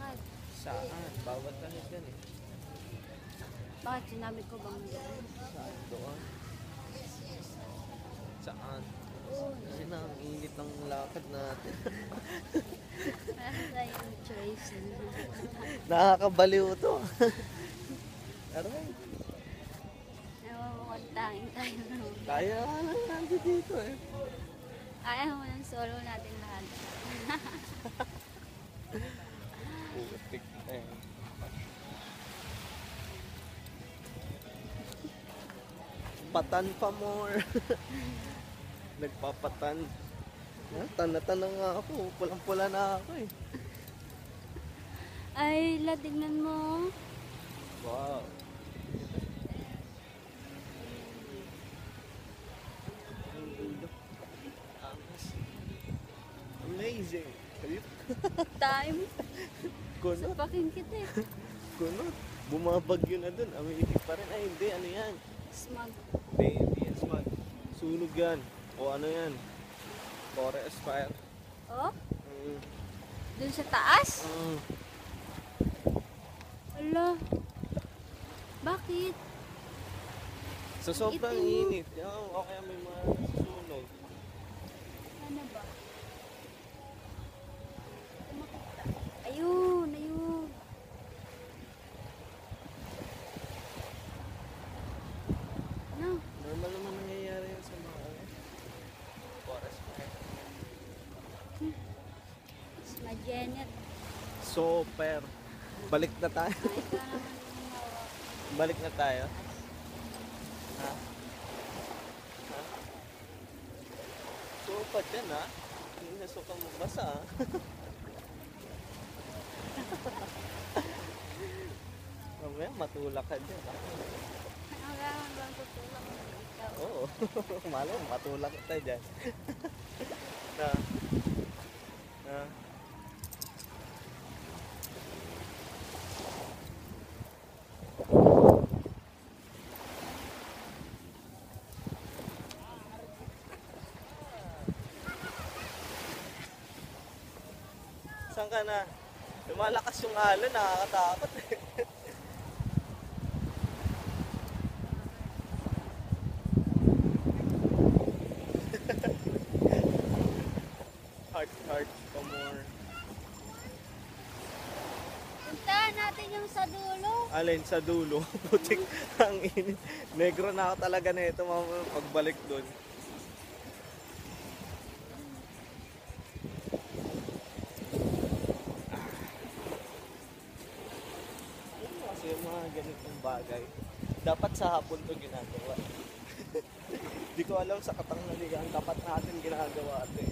lakad. Saan? Bawat kahit yan eh. Bakit sinabi ko bang doon? Saan? Doon? Saan? Doon. Kasi na, ang init ng lakad natin. Para yung choice. Nakakabaliw to. Aray, Nawawakantahin tayo naman. kaya ka lang nandito dito eh. Ayaw mo ng solo natin lahat. Putik eh. Patan pa more. Nagpapatan. Tan na nga ako. Pulang-pula na ako eh. Ay, tignan mo. Wow. Amazing. Ayun. Time. Kunot. Sapakin kita eh. Kunot. Bumabagyo na dun. Amazing pa rin. Ay hindi. Ano yan? Smug. Hindi. Hindi yan smart. Sunog yan. O ano yan? Forest fire. Oh? Mm. Dun sa taas? Mm. Ala. Bakit? Sa sobrang Itim mo. init. Yan. O kaya may mga sunog. Ano ba? Tumakita. Ayun, ayun. Ano? Normal naman nangyayari yan sa mga forest fire. Mas magenet. Super. Balik na tayo. Ay, ikaw naman yung hawak. Balik na tayo. Ha? Ha? Supat yan ha. Hindi na sukang magbasa ha. Mamaya matulak ka dyan ha. Kailangan bang tutulak mo ikaw? Oo. Malay mo, matulak kita dyan. Na. Na. Saan ka na? Lumalakas yung alon, nakakatakot eh. Heart, come more. Puntahan natin yung sa dulo. Alin sa dulo, putik ang init. Negro na ako talaga na ito pagbalik doon. Kasi yung mga ganitong bagay, dapat sa hapon to ginagawa. Di ko alam sa katanghalian, dapat natin ginagawa ito eh.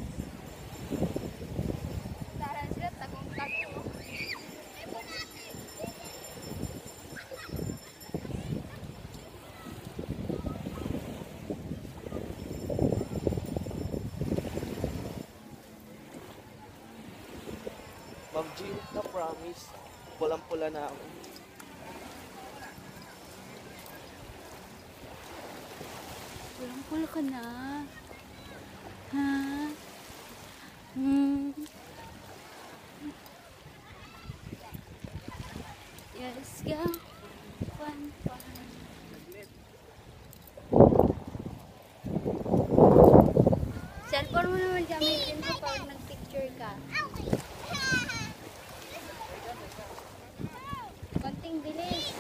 Tara sila, tagong-tago. Ma'am Jean, na promise, pulang-pula na ako. Pulang-pula ka na. Ha? Hmm. Yes, go. Fun, fun. Cellphone mo naman gamitin mo pag nag-picture ka. Konting bilis.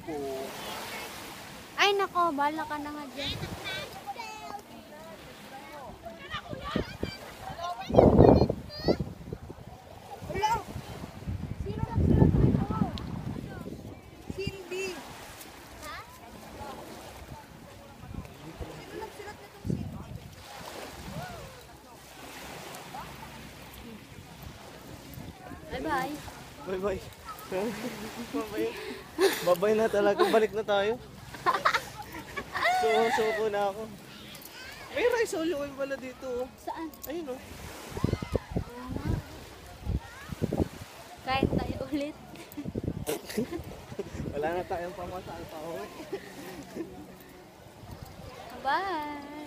Oo. Ay nako, bahala ka na nga dyan. Sino nagsulat nito? Cindy. Ha? Sino nagsulat nitong Cindy? Bye-bye. Bye-bye. Bye-bye. Bye-bye na talaga. Balik na tayo. Suko na ako. May rice all oil pala dito. Oh. Saan? Ayun oh. Kain tayo ulit. Wala na tayong pamasahe pa uwi. Bye!